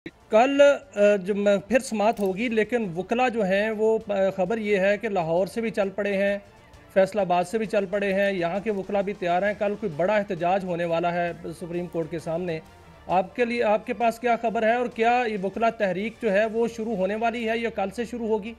कल फिर समाअत होगी, लेकिन वकला जो हैं वो खबर ये है कि लाहौर से भी चल पड़े हैं, फैसलाबाद से भी चल पड़े हैं, यहाँ के वकला भी तैयार हैं। कल कोई बड़ा एहतजाज होने वाला है सुप्रीम कोर्ट के सामने। आपके लिए, आपके पास क्या खबर है, और क्या ये वकला तहरीक जो है वो शुरू होने वाली है या कल से शुरू होगी?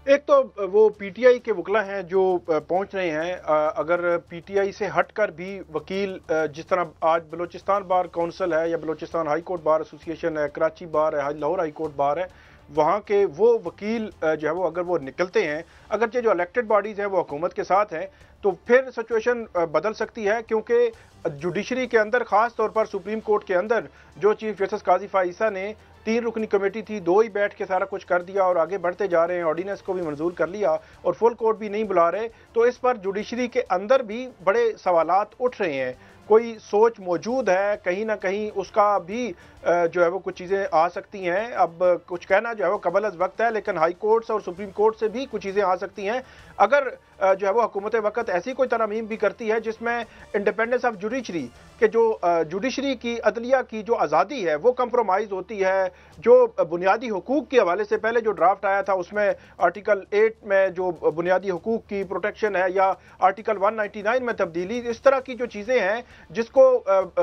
एक तो वो पीटीआई के वकला हैं जो पहुंच रहे हैं। अगर पीटीआई से हटकर भी वकील, जिस तरह आज बलूचिस्तान बार काउंसिल है या Balochistan high court bar association है, कराची बार है, लाहौर हाई कोर्ट बार है, वहाँ के वो वकील जो है वो अगर वो निकलते हैं, अगरचे जो इलेक्टेड बॉडीज़ हैं वो हुकूमत के साथ हैं, तो फिर सिचुएशन बदल सकती है। क्योंकि जुडिशरी के अंदर, ख़ास तौर पर सुप्रीम कोर्ट के अंदर, जो चीफ जस्टिस काजी फाइसा ने 3 रुकनी कमेटी थी, 2 ही बैठ के सारा कुछ कर दिया और आगे बढ़ते जा रहे हैं। ऑर्डिनेंस को भी मंजूर कर लिया और फुल कोर्ट भी नहीं बुला रहे, तो इस पर जुडिशरी के अंदर भी बड़े सवालात उठ रहे हैं। कोई सोच मौजूद है कहीं ना कहीं, उसका भी जो है वो कुछ चीज़ें आ सकती हैं। अब कुछ कहना जो है वो कबल अज़ वक्त है, लेकिन हाई कोर्ट और सुप्रीम कोर्ट से भी कुछ चीज़ें आ सकती हैं अगर जो है वो हुकूमत वक्त ऐसी कोई तरमीम भी करती है जिसमें इंडिपेंडेंस ऑफ जुडिशरी के, जो जुडिशरी की, अदलिया की जो आज़ादी है वो कंप्रोमाइज़ होती है। जो बुनियादी हुकूक के हवाले से पहले जो ड्राफ्ट आया था उसमें आर्टिकल 8 में जो बुनियादी हुकूक की प्रोटेक्शन है, या आर्टिकल 199 में तब्दीली, इस तरह की जो चीज़ें हैं जिसको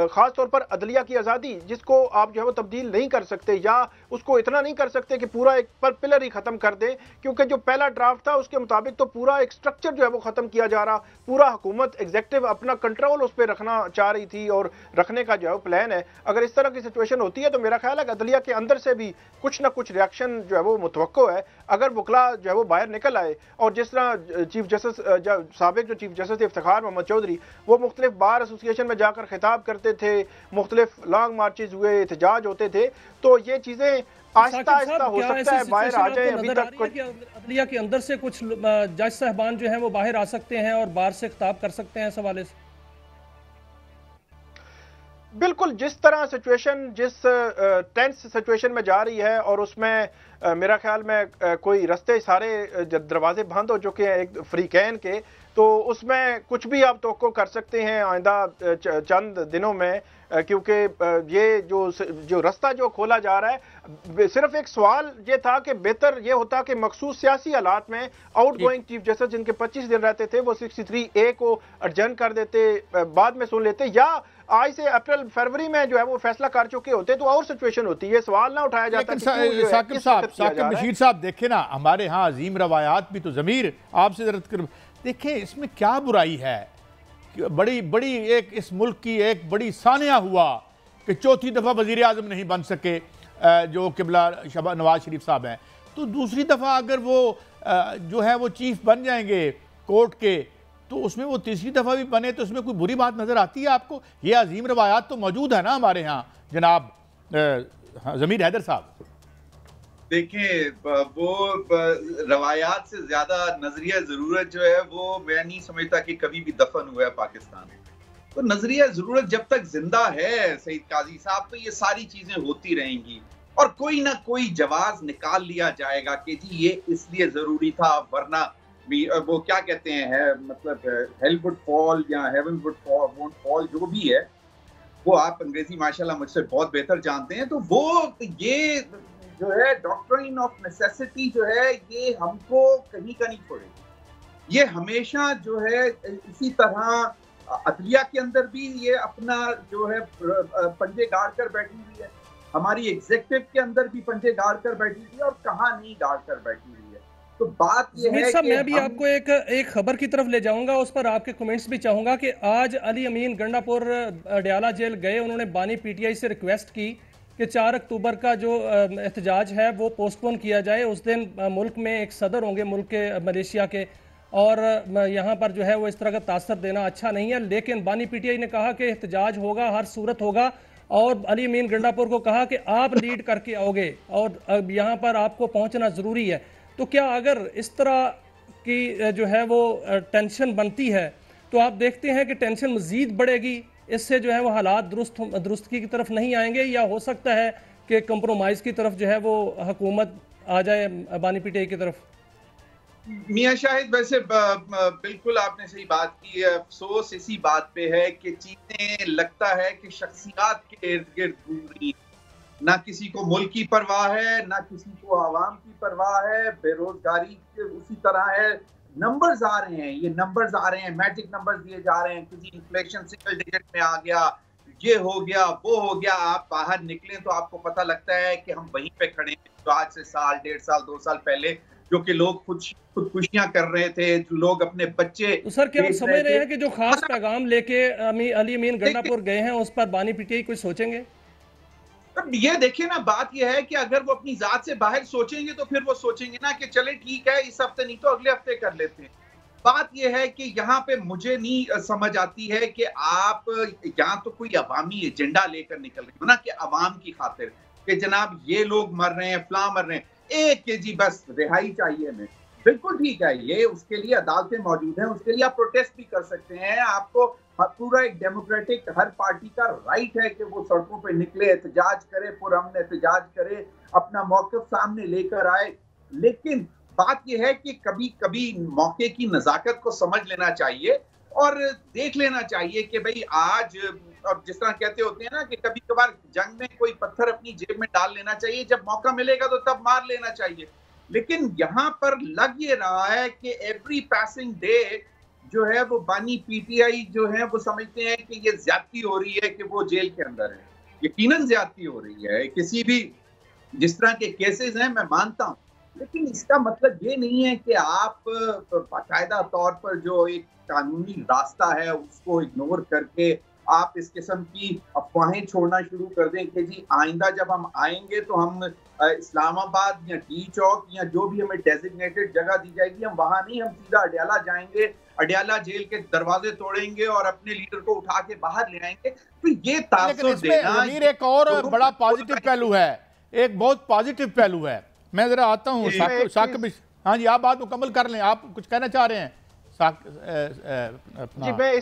ख़ास तौर पर अदलिया की आज़ादी, जिसको आप जो है वो तब्दील नहीं कर सकते, या उसको इतना नहीं कर सकते कि पूरा एक पर पिलर ही ख़त्म कर दें। क्योंकि जो पहला ड्राफ्ट था उसके मुताबिक तो पूरा एक स्ट्रक्चर जो है वो ख़त्म किया जा रहा, पूरा हुकूमत एग्जेक्टिव अपना कंट्रोल उस पर रखना चाह रही थी और रखने का जो है प्लान है। अगर इस तरह की सिचुएशन होती है तो मेरा ख्याल है कि अदलिया के अंदर से भी कुछ ना कुछ रिएक्शन जो है वो मुतवक्को है। अगर वकला जो है वो बाहर निकल आए, और जिस तरह चीफ जस्टिस साबिक जो चीफ जस्टिस इफ्तिखार मोहम्मद चौधरी, वो मुख्तलिफ बार एसोसिएशन में जाकर खिताब करते थे, मुख्तलिफ लॉन्ग मार्चेज हुए, एहतजाज होते थे, तो ये चीज़ें आहिस्ता आहिस्ता हो सकता है बाहर आ जाए। अभी तक अदलिया के अंदर से कुछ जज साहबान जो हैं वो बाहर आ सकते हैं और बाहर से खिताब कर सकते हैं इस हवाले से? बिल्कुल, जिस तरह सिचुएशन, जिस टेंस सिचुएशन में जा रही है, और उसमें मेरा ख्याल में कोई रास्ते सारे दरवाजे बंद हो चुके हैं एक फ्री कैन के, तो उसमें कुछ भी आप तवक्को कर सकते हैं आइंदा चंद दिनों में। क्योंकि ये जो रास्ता जो खोला जा रहा है, सिर्फ एक सवाल ये था कि बेहतर ये होता कि मखसूस सियासी हालात में आउट गोइंग चीफ जस्टिस जिनके 25 दिन रहते थे वो 63A को अर्जन कर देते, बाद में सुन लेते, या आज से अप्रैल फरवरी में जो है वो फैसला कर चुके होते, तो और सिचुएशन होती है। सवाल ना उठाया जाता। साकिब बशीर साहब, देखे ना, हमारे यहाँ अजीम रवायात भी तो ज़मीर आपसे जरूरत कर देखें, इसमें क्या बुराई है? बड़ी बड़ी एक इस मुल्क की एक बड़ी सानिया हुआ कि चौथी दफ़ा वज़ीर आज़म नहीं बन सके जो किबला नवाज शरीफ साहब हैं, तो दूसरी दफ़ा अगर वो जो है वो चीफ बन जाएंगे कोर्ट के, तो उसमें वो तीसरी दफ़ा भी बने, तो उसमें कोई बुरी बात नज़र आती है आपको? ये अजीम रवायात तो मौजूद है ना हमारे यहाँ जनाब ज़मीर हैदर साहब। देखिए, वो रवायात से ज्यादा नजरिया जरूरत जो है वो मैं नहीं समझता कि कभी भी दफन हुआ है पाकिस्तान में। तो नजरिया जरूरत जब तक जिंदा है सईद काजी साहब, तो ये सारी चीजें होती रहेंगी और कोई ना कोई जवाब निकाल लिया जाएगा कि जी ये इसलिए जरूरी था, वरना भी वो क्या कहते हैं, मतलब हेल वुड फॉल या हेवन वुड वोंट फॉल, जो भी है वो आप अंग्रेजी माशाल्लाह मुझसे बहुत बेहतर जानते हैं। तो वो ये जो है डॉक्ट्रिन ऑफ नेसेसिटी जो है, ये हमको कहीं का नहीं छोड़ेगी। ये हमेशा जो है इसी तरह अदलिया के अंदर भी ये अपना जो है पंजे गाड़ कर बैठी हुई है, हमारी एग्जीक्यूटिव के अंदर भी पंजे गाड़ कर बैठी हुई है, और कहाँ नहीं गाड़ कर बैठी हुई है। तो बात ये है कि मैं भी आपको एक खबर की तरफ ले जाऊंगा, उस पर आपके कमेंट्स भी चाहूंगा कि आज अली अमीन गंडापुर अडयाला जेल गए, उन्होंने बानी पीटीआई से रिक्वेस्ट की कि 4 अक्टूबर का जो एहतजाज है वो पोस्टपोन किया जाए। उस दिन मुल्क में एक सदर होंगे, मुल्क के मलेशिया के, और यहाँ पर जो है वो इस तरह का तासर देना अच्छा नहीं है। लेकिन बानी पीटीआई ने कहा कि एहतजाज होगा, हर सूरत होगा, और अली अमीन गंडापुर को कहा कि आप लीड करके आओगे और अब यहाँ पर आपको पहुँचना ज़रूरी है। तो क्या अगर इस तरह की जो है वो टेंशन बनती है, तो आप देखते हैं कि टेंशन मज़ीद बढ़ेगी, इससे जो है वो हालात दुरुस्तगी की तरफ नहीं आएंगे, या हो सकता है कि कंप्रोमाइज़ की तरफ जो है वो हुकूमत आ जाए बानी पीटीआई की तरफ? मियां शाहिद, वैसे बिल्कुल आपने सही बात की है। अफसोस इसी बात पे है कि चीजें लगता है कि शख्सियात के इर्द गिर्द घूम रही, ना किसी को मुल्क की परवाह है, ना किसी को आवाम की परवाह है। बेरोजगारी उसी तरह है, नंबर्स आ रहे हैं, ये नंबर्स आ रहे हैं, मैजिक नंबर्स दिए जा रहे हैं, किसी इन्फ्लेशन सिंगल डिजिट में आ गया, ये हो गया, वो हो गया। आप बाहर निकले तो आपको पता लगता है कि हम वहीं पे खड़े हैं तो आज से साल, 1.5 साल, 2 साल पहले, जो कि लोग खुदकुशियां कर रहे थे, लोग अपने बच्चे। तो सर क्या आप समझ रहे हैं कि जो खास पैगाम लेके अली अमीन गंडापुर गए हैं उस पर बानी पीटीआई कुछ सोचेंगे? ये देखिए ना, बात ये है कि अगर वो अपनी जात से बाहर सोचेंगे तो फिर वो सोचेंगे ना कि चले ठीक है, इस हफ्ते नहीं तो अगले हफ्ते कर लेते हैं। बात ये है कि यहाँ पे मुझे नहीं समझ आती है कि आप यहाँ तो कोई अवामी एजेंडा लेकर निकल रहे हो ना, कि अवाम की खातिर, कि जनाब ये लोग मर रहे हैं, फलां मर रहे हैं, 1 केजी बस रिहाई चाहिए हमें। बिल्कुल ठीक है, ये उसके लिए अदालतें मौजूद हैं, उसके लिए आप प्रोटेस्ट भी कर सकते हैं। आपको पूरा एक डेमोक्रेटिक हर पार्टी का राइट है कि वो सड़कों पे निकले, एहतजाज करे, पुरअमन एहतजाज करे, अपना मौक़िफ़ सामने लेकर आए। लेकिन बात यह है कि कभी कभी मौके की नज़ाकत को समझ लेना चाहिए और देख लेना चाहिए कि भाई आज, और जिस तरह कहते होते हैं ना कि कभी कभार जंग में कोई पत्थर अपनी जेब में डाल लेना चाहिए, जब मौका मिलेगा तो तब मार लेना चाहिए। लेकिन यहाँ पर लग ये रहा है कि एवरी पासिंग डे जो है वो बानी पीटीआई जो है वो समझते हैं कि ये ज्यादती हो रही है कि वो जेल के अंदर है। यकीनन ज्यादती हो रही है, किसी भी जिस तरह के केसेस हैं मैं मानता हूँ, लेकिन इसका मतलब ये नहीं है कि आप बाकायदा तौर पर जो एक कानूनी रास्ता है उसको इग्नोर करके आप इस किस्म की अफवाहें छोड़ना शुरू कर दें कि जी आइंदा जब हम आएंगे तो हम इस्लामाबाद या डी चौक या जो भी हमें डेजिग्नेटेड जगह दी जाएगी, हम वहां नहीं, हम सीधा अडयाला जाएंगे, अडयाला जेल के दरवाजे तोड़ेंगे और अपने लीडर को उठा के बाहर ले आएंगे। तो ये तासुर देना, एक और बड़ा पॉजिटिव पहलू है, एक बहुत पॉजिटिव पहलू है। मैं जरा आता हूँ साकिब। हाँ जी, आप बात मुकम्मल कर लें, आप कुछ कहना चाह रहे हैं? जी, मैं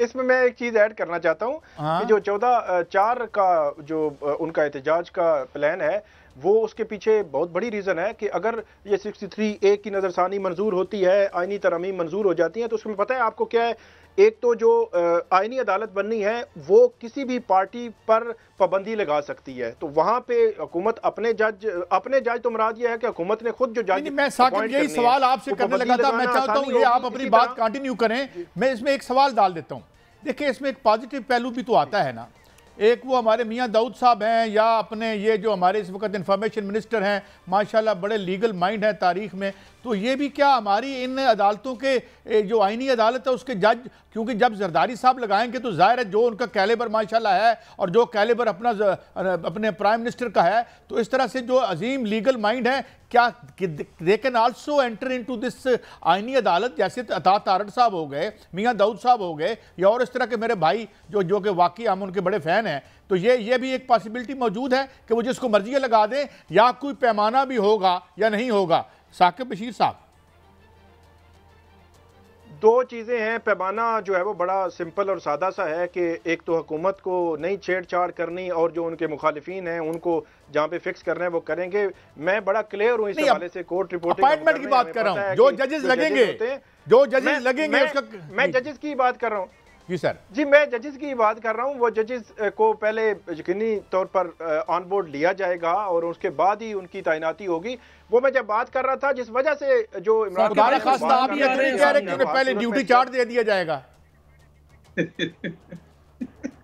इसमें मैं एक चीज ऐड करना चाहता हूँ कि जो 14/4 का जो उनका एहतजाज का प्लान है, वो उसके पीछे बहुत बड़ी रीज़न है कि अगर ये 63A की नज़रसानी मंजूर होती है, आइनी तरमीम मंजूर हो जाती है, तो उसमें पता है आपको क्या है, एक तो जो आइनी अदालत बननी है वो किसी भी पार्टी पर पाबंदी लगा सकती है। तो वहाँ पे हुकूमत अपने जज तो मुराद ये है कि हुकूमत ने खुद जो जज, मैं साकिब यही सवाल आपसे करने लगा था, मैं चाहता हूँ ये आप अपनी बात कंटिन्यू करें, मैं इसमें एक सवाल डाल देता हूँ। देखिए, इसमें एक पॉजिटिव पहलू भी तो आता है ना, एक वो हमारे मियां दाऊद साहब हैं या अपने ये जो हमारे इस वक्त इंफॉर्मेशन मिनिस्टर हैं, माशाल्लाह बड़े लीगल माइंड है तारीख में, तो ये भी क्या हमारी इन अदालतों के जो आइनी अदालत है उसके जज, क्योंकि जब जरदारी साहब लगाएंगे तो जाहिर है जो उनका कैलिबर माशाल्लाह है और जो कैलिबर अपने प्राइम मिनिस्टर का है, तो इस तरह से जो अजीम लीगल माइंड है, क्या they can also enter into this आइनी अदालत, जैसे अता तारड़ साहब हो गए, मियां दाऊद साहब हो गए, या और इस तरह के मेरे भाई जो कि वाकई हम उनके बड़े फ़ैन हैं। तो ये भी एक पॉसिबिलिटी मौजूद है कि वो जिसको मर्जी लगा दें, या कोई पैमाना भी होगा या नहीं होगा? साकिब बशीर साहब, दो चीज़ें हैं। पैमाना जो है वो बड़ा सिंपल और सादा सा है कि एक तो हुकूमत को नहीं छेड़छाड़ करनी और जो उनके मुखालिफिन हैं उनको जहाँ पे फिक्स करना है वो करेंगे। मैं बड़ा क्लियर हूँ इस हवाले से, कोर्ट रिपोर्टिंग अपॉइंटमेंट की बात कर रहा हूँ, जो जजेस लगेंगे मैं जजेस की बात कर रहा हूँ जी सर। जी, मैं जजेस की बात कर रहा हूँ। वो जजेस को पहले यकीनी तौर पर ऑन बोर्ड लिया जाएगा और उसके बाद ही उनकी तैनाती होगी। वो मैं जब बात कर रहा था जिस वजह से जो इमरान खान आप ये नहीं कह रहे कि पहले ड्यूटी चार्ट दे दिया जाएगा?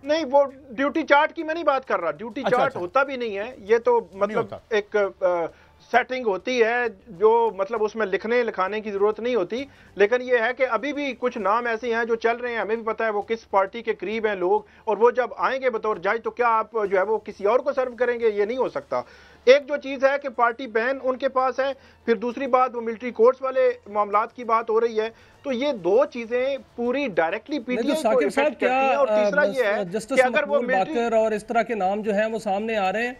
नहीं, वो ड्यूटी चार्ट की मैं नहीं बात कर रहा, ड्यूटी चार्ट होता भी नहीं है, ये तो मतलब एक सेटिंग होती है जो मतलब उसमें लिखाने की जरूरत नहीं होती। लेकिन ये है कि अभी भी कुछ नाम ऐसे हैं जो चल रहे हैं, हमें भी पता है वो किस पार्टी के करीब हैं लोग, और वो जब आएंगे बतौर जज तो क्या आप जो है वो किसी और को सर्व करेंगे? ये नहीं हो सकता। एक जो चीज है कि पार्टी बैन उनके पास है, फिर दूसरी बात वो मिलिट्री कोर्ट्स वाले मामलात की बात हो रही है। तो ये दो चीजें पूरी डायरेक्टली पीटीआई को इफेक्ट करती हैं। और तीसरा ये है कि अगर वो मिलिट्री और इस तरह के नाम जो हैं वो सामने आ रहे हैं।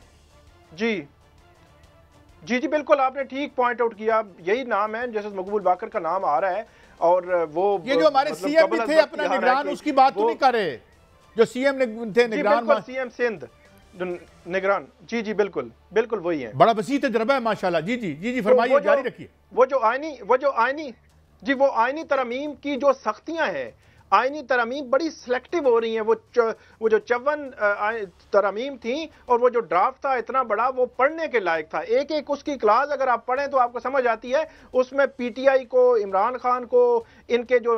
जी बिल्कुल, आपने ठीक पॉइंट आउट किया, यही नाम है, जैसे मकबूल बाकर का नाम आ रहा है। और वो ये जो हमारे सीएम भी थे अपना निगरान, उसकी बात तो नहीं कर रहे, जो सीएम थे निगरान, सीएम सिंध, निगरान। जी जी बिल्कुल बिल्कुल वही है। बड़ा वसी तजर्बा है माशाल्लाह। जी जी जी जी फरमाइए, जारी रखिए। वो जो आईनी तरमीम की जो सख्तियां हैं, आईनी तरमीम बड़ी सिलेक्टिव हो रही हैं। वो जो 54 तरमीम थी और वो जो ड्राफ्ट था इतना बड़ा, वो पढ़ने के लायक था। एक एक उसकी क्लास अगर आप पढ़ें तो आपको समझ आती है। उसमें पीटीआई को, इमरान खान को, इनके जो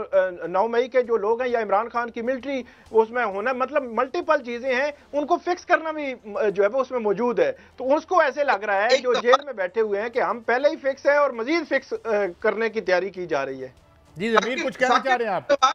9 मई के जो लोग हैं या इमरान खान की मिलिट्री उसमें होना, मतलब मल्टीपल चीजें हैं, उनको फिक्स करना भी जो है वो उसमें मौजूद है। तो उसको ऐसे लग रहा है जो जेल में बैठे हुए हैं कि हम पहले ही फिक्स है और मजीद फिक्स करने की तैयारी की जा रही है। जी जमीर, कुछ कहना चाह रहे हैं आप?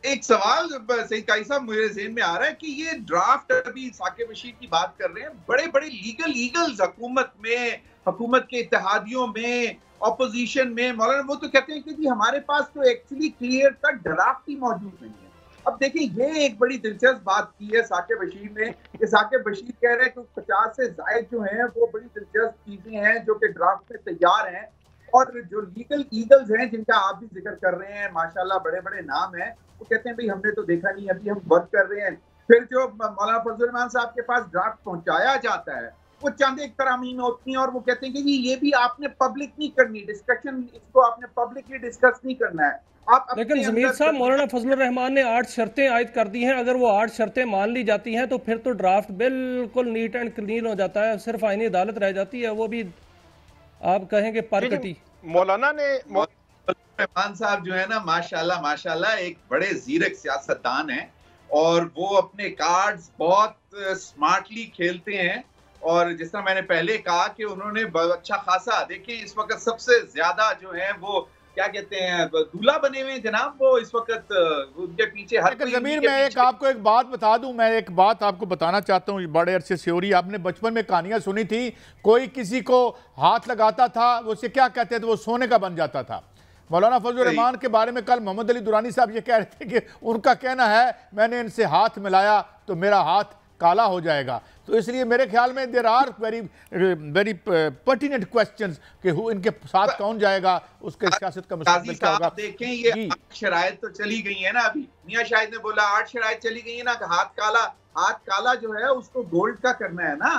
एक सवाल सईद काजी साहब मेरे ज़हन में आ रहा है कि ये ड्राफ्ट, अभी साकिब बशीर की बात कर रहे हैं, बड़े बड़े लीगल ईगल्स हुकूमत में, हुकूमत के इत्तेहादियों में, ऑपोजिशन में, मौलाना वो तो कहते हैं कि जी हमारे पास तो एक्चुअली क्लियर कट ड्राफ्ट ही मौजूद नहीं है। अब देखिए, ये एक बड़ी दिलचस्प बात की है साकिब बशीर ने कि साकिब बशीर कह रहे हैं कि 50 से ज़ायद जो हैं वो बड़ी दिलचस्प चीजें हैं जो कि ड्राफ्ट में तैयार हैं, और जो लीगल ईगल्स हैं जिनका आप भी जिक्र कर रहे हैं, माशाल्लाह बड़े बड़े नाम हैं, वो कहते हैं भाई हमने तो देखा नहीं, अभी हम वर्क कर रहे हैं। फिर जो मौलाना फजल रहमान साहब के पास ड्राफ्ट पहुंचाया जाता है वो चंद एक तरामीम होती हैं और वो कहते हैं कि ये भी आपने पब्लिक नहीं करनी, डिस्कशन इसको आपने पब्लिकली डिस्कस नहीं करना है। आप लेकिन जमीर साहब, मौलाना फजल रहमान ने 8 शर्तें आयद कर दी हैं। अगर वो 8 शर्तें मान ली जाती हैं तो फिर तो ड्राफ्ट बिल्कुल नीट एंड क्लीन हो जाता है, सिर्फ आईनी अदालत रह जाती है, वो भी आप कहेंगे परकटी। मौलाना ने रहमान साहब जो है ना, माशाल्लाह माशाल्लाह एक बड़े जीरक सियासतदान हैं और वो अपने कार्ड्स बहुत स्मार्टली खेलते हैं। और जिस तरह मैंने पहले कहा कि उन्होंने अच्छा खासा, देखिए इस वक्त सबसे ज्यादा जो है वो क्या कहते हैं दूल्हा बने हुए हैं जनाब, वो इस वक्त उनके पीछे हर कोई। जमीर, मैं आपको एक बात बता दूं, मैं एक बात आपको बताना चाहता हूं, बड़े अरसे से हो रही, आपने बचपन में कहानियां सुनी थी, कोई किसी को हाथ लगाता था वो उसे क्या कहते थे, वो सोने का बन जाता था। मौलाना फजल रहमान के बारे में कल मोहम्मद अली दुरानी साहब ये कह रहे थे कि उनका कहना है मैंने इनसे हाथ मिलाया तो मेरा हाथ काला हो जाएगा। तो इसलिए मेरे ख्याल में there are very pertinent questions कि इनके साथ कौन जाएगा, उसके सियासत का मुस्तकबिल क्या होगा। देखें ये 8 शराइत तो चली गई है ना, अभी मियां शाहिद ने बोला 8 शराइत चली गई है ना, हाथ काला जो है उसको गोल्ड का करना है ना।